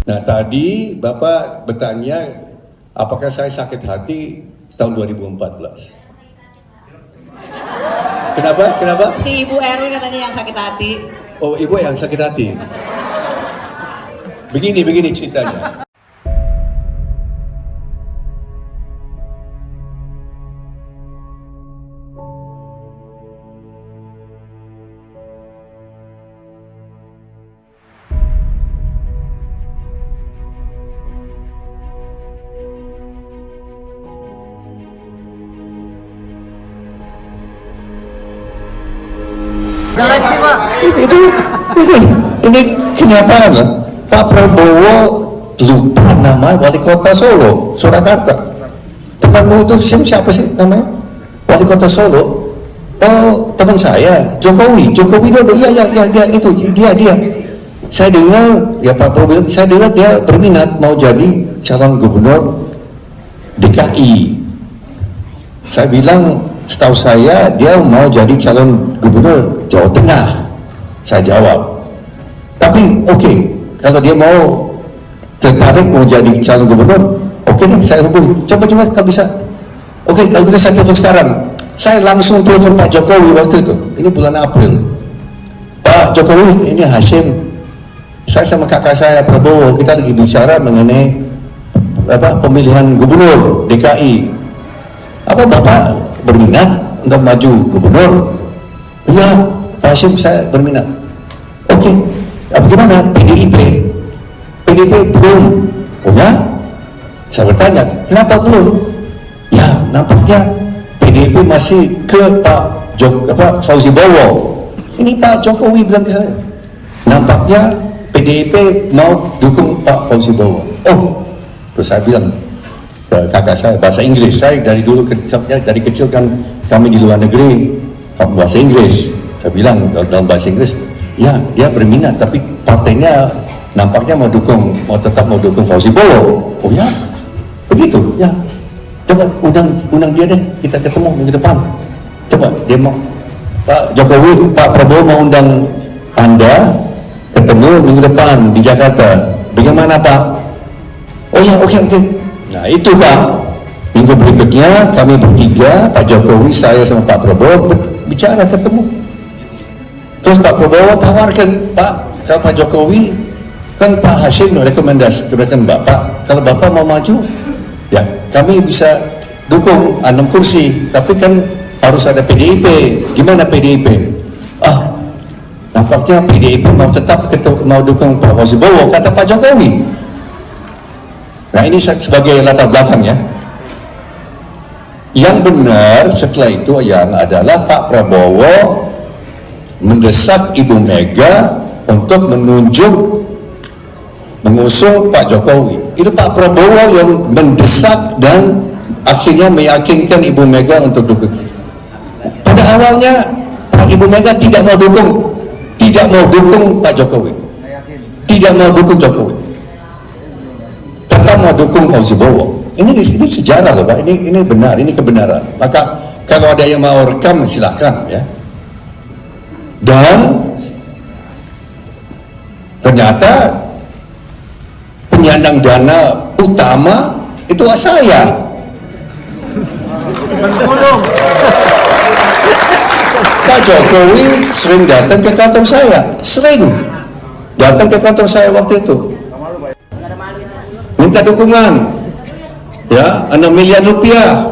Nah, tadi Bapak bertanya apakah saya sakit hati tahun 2014. Kenapa? Si Ibu RW katanya yang sakit hati. Oh, Ibu yang sakit hati. Begini ceritanya. Ini kenyataan ya? Pak Prabowo lupa nama wali kota Solo, Surakarta. Temanmu itu siapa sih namanya? Wali kota Solo. Oh, teman saya, Jokowi Dodo. Iya, dia. Saya dengar, ya Pak Prabowo, saya dengar dia berminat mau jadi calon gubernur DKI. Saya bilang, setahu saya dia mau jadi calon gubernur Jawa Tengah. Saya jawab, tapi oke, kalau dia mau tertarik mau jadi calon gubernur, oke deh, saya hubungi. Coba kalau bisa. Oke, kalau kita saya telepon sekarang, saya langsung telepon Pak Jokowi waktu itu. Ini bulan April. Pak Jokowi, ini Hashim. Saya sama kakak saya Prabowo, kita lagi bicara mengenai pemilihan gubernur DKI. Apa Bapak berminat untuk maju gubernur? Iya, Pak Hashim, saya berminat. Oke, bagaimana PDIP belum? Oh ya? Saya bertanya, kenapa belum? Ya, nampaknya PDIP masih ke Pak Fauzi Bowo. Ini Pak Jokowi bilang ke saya, nampaknya PDIP mau dukung Pak Fauzi Bowo. Oh, terus saya bilang ke kakak saya bahasa Inggris. Saya dari dulu dari kecil kan kami di luar negeri bahasa Inggris. Saya bilang dalam bahasa Inggris, ya dia berminat, tapi partainya nampaknya mau tetap mau dukung Fauzi Bowo. Oh ya, begitu ya. Coba undang dia deh, kita ketemu minggu depan. Coba dia mau, Pak Jokowi, Pak Prabowo mau undang Anda ketemu minggu depan di Jakarta. Bagaimana Pak? Oh ya, oke. Nah itu Pak, minggu berikutnya kami bertiga, Pak Jokowi, saya sama Pak Prabowo bicara ketemu. Terus Pak Prabowo tawarkan, Pak, kalau Pak Jokowi kan Pak Hashim rekomendasikan Bapak, kalau Bapak mau maju, ya kami bisa dukung 6 kursi, tapi kan harus ada PDIP. Gimana PDIP? Nampaknya PDIP mau dukung Pak Fauzi Bowo, kata Pak Jokowi. Nah ini sebagai latar belakang ya. Yang benar setelah itu yang adalah Pak Prabowo mendesak Ibu Mega untuk mengusung Pak Jokowi. Itu Pak Prabowo yang mendesak dan akhirnya meyakinkan Ibu Mega untuk dukung. Pada awalnya Ibu Mega tidak mau dukung Pak Jokowi, tidak mau dukung Jokowi, tetap mau dukung Fauzi Bowo. Ini sejarah loh Pak, ini benar, ini kebenaran. Maka kalau ada yang mau rekam silahkan ya. Dan ternyata penyandang dana utama itu saya. Pak Jokowi sering datang ke kantor saya, waktu itu, minta dukungan, ya 6 miliar rupiah,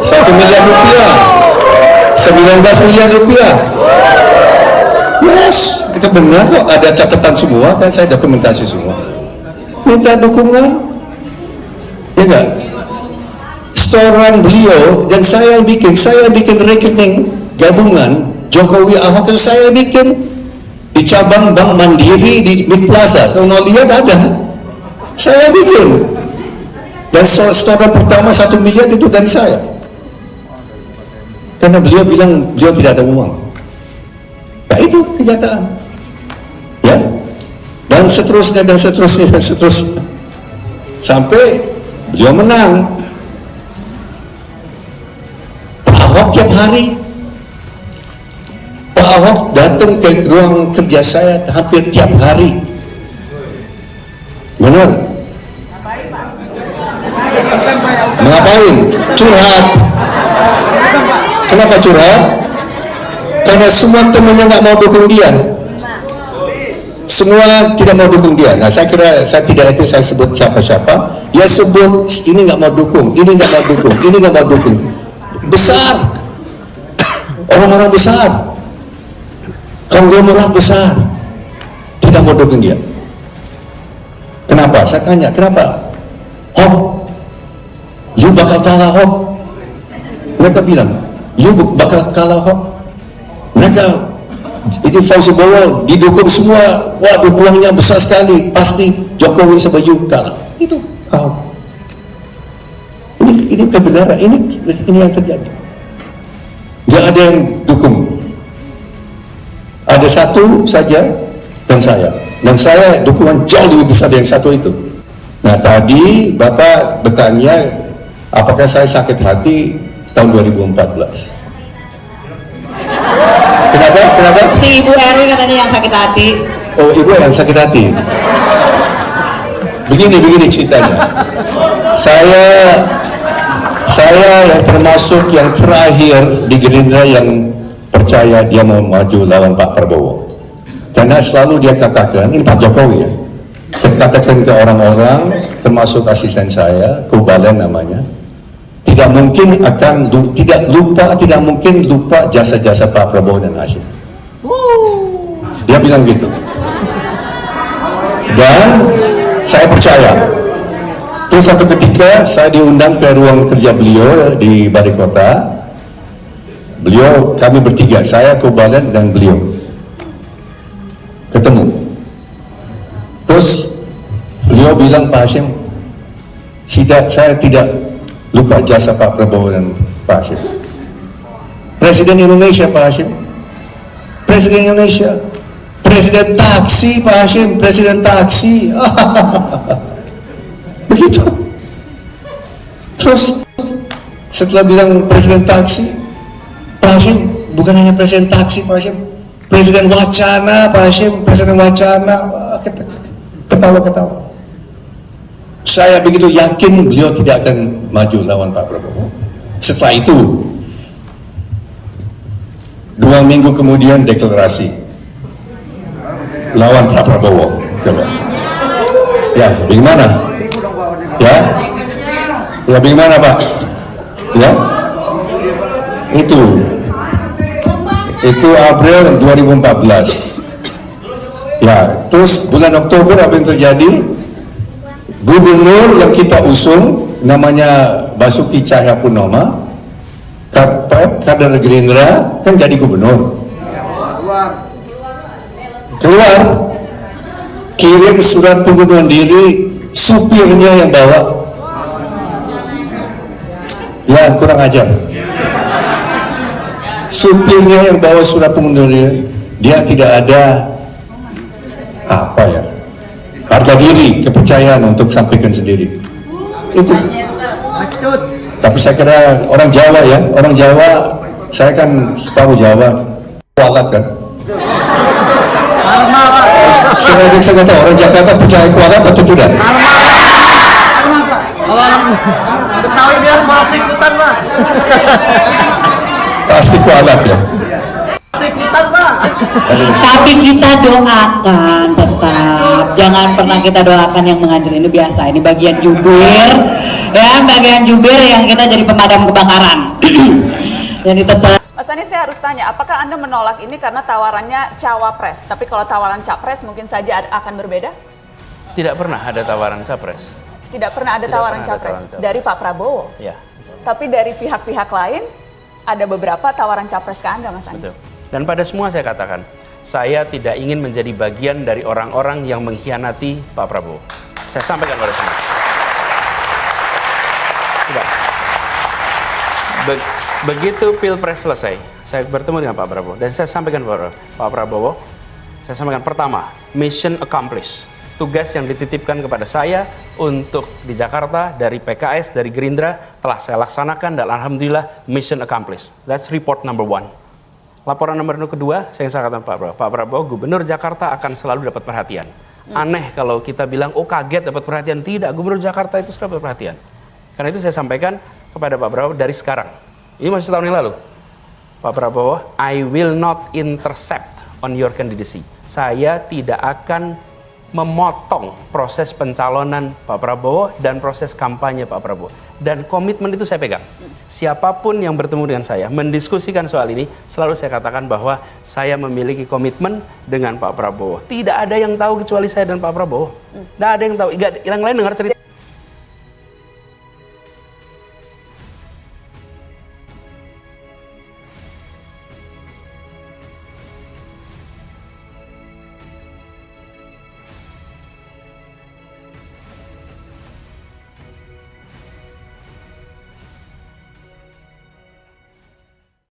1 miliar rupiah, 19 miliar rupiah. Yes, itu benar kok, ada catatan semua kan, saya dokumentasi semua. Minta dukungan, ya enggak? Setoran beliau dan saya bikin rekening gabungan Jokowi Ahok itu saya bikin di cabang Bank Mandiri di Mid Plaza. Kalau mau lihat ada, saya bikin. Dan setoran pertama 1 miliar itu dari saya. Karena beliau bilang beliau tidak ada uang. Nah itu kenyataan ya, dan seterusnya sampai beliau menang. Pak Ahok tiap hari, Pak Ahok datang ke ruang kerja saya hampir tiap hari. Benar? Ngapain? Curhat. Kenapa curhat? Karena semua temannya nggak mau dukung dia. Semua tidak mau dukung dia. Nah, saya kira saya tidak itu saya sebut siapa-siapa. Dia sebut ini nggak mau dukung, ini nggak mau dukung, ini nggak mau dukung. Besar, orang-orang besar, konglomerat besar tidak mau dukung dia. Kenapa? Saya tanya, kenapa? Hop, you bakal kalah Hop. Mereka bilang, you bakal kalah Hop. Mereka itu Fauzi Bowo didukung semua, wah dukungannya besar sekali, pasti Jokowi sama you kalah. Itu Hop. Ini kebenaran, ini yang terjadi. Tidak ada yang dukung. Ada satu saja dan saya dukungan jauh lebih besar dari yang satu itu. Nah, tadi Bapak bertanya apakah saya sakit hati tahun 2014. Kenapa? Si Ibu RW katanya yang sakit hati. Oh, Ibu yang sakit hati. Begini ceritanya. Saya yang termasuk yang terakhir di Gerindra yang percaya dia mau maju lawan Pak Prabowo. Karena selalu dia katakan, ini Pak Jokowi ya, katakan ke orang-orang, termasuk asisten saya, Kubalen namanya, tidak mungkin lupa jasa-jasa Pak Prabowo dan Hashim. Dia bilang gitu. Dan saya percaya. Terus satu ketika saya diundang ke ruang kerja beliau di Balai Kota. Kami bertiga, saya, Kubalen dan beliau ketemu. Terus beliau bilang, Pak Hashim, saya tidak lupa jasa Pak Prabowo dan Pak Hashim. Presiden Indonesia Pak Hashim, Presiden Indonesia, Presiden taksi Pak Hashim, Presiden taksi. Begitu. Terus setelah bilang Presiden taksi, Pak Hashim bukan hanya Presiden taksi Pak Hashim, Presiden wacana Pak Hashim, Presiden wacana. Ketawa-ketawa. Saya begitu yakin beliau tidak akan maju lawan Pak Prabowo. Setelah itu 2 minggu kemudian deklarasi lawan Pak Prabowo. Coba. Ya, bagaimana? Ya, bagaimana Pak? Ya, itu April 2014. Ya, terus bulan Oktober apa yang terjadi? Gubernur yang kita usung namanya Basuki Cahayapurnama, kader Gerindra kan jadi gubernur. Keluar, kirim surat pengunduran diri, supirnya yang bawa. Ya, kurang ajar. Supirnya yang bawa surat pengunduran diri, dia tidak ada harga diri, kepercayaan untuk sampaikan sendiri. Itu. Tapi saya kira orang Jawa ya, saya kan tahu Jawa, kualat kan. Saya kata orang Jakarta percaya kualat atau tidak? Betawi biar masih ikutan Pak. Pasti kualat ya. Ikutan Pak. Tapi kita doakan tetap, jangan pernah kita doakan yang menghancur. Ini biasa, ini bagian jubir ya, bagian jubir yang kita jadi pemadam kebakaran. Jadi tetap. Mas Anies, saya harus tanya, apakah Anda menolak ini karena tawarannya cawapres, tapi kalau tawaran capres mungkin saja akan berbeda? Tidak pernah ada tawaran capres. Tidak pernah ada tawaran capres dari Pak Prabowo. Ya. Tapi dari pihak-pihak lain ada beberapa tawaran capres ke Anda, Mas Anies. Betul. Dan pada semua saya katakan, saya tidak ingin menjadi bagian dari orang-orang yang mengkhianati Pak Prabowo. Saya sampaikan pada semua. Begitu Pilpres selesai, saya bertemu dengan Pak Prabowo dan saya sampaikan kepada Pak Prabowo, saya sampaikan pertama, mission accomplished. Tugas yang dititipkan kepada saya untuk di Jakarta dari PKS, dari Gerindra telah saya laksanakan dan alhamdulillah mission accomplished. That's report number 1. Laporan nomor kedua, saya katakan Pak Prabowo, Gubernur Jakarta akan selalu dapat perhatian. Aneh kalau kita bilang, oh kaget dapat perhatian. Tidak, Gubernur Jakarta itu sudah dapat perhatian. Karena itu saya sampaikan kepada Pak Prabowo dari sekarang. Ini masih setahun yang lalu. Pak Prabowo, I will not intercept on your candidacy. Saya tidak akan memotong proses pencalonan Pak Prabowo dan proses kampanye Pak Prabowo. Dan komitmen itu saya pegang. Siapapun yang bertemu dengan saya, mendiskusikan soal ini, selalu saya katakan bahwa saya memiliki komitmen dengan Pak Prabowo. Tidak ada yang tahu kecuali saya dan Pak Prabowo. Tidak ada yang tahu. Yang lain dengar cerita.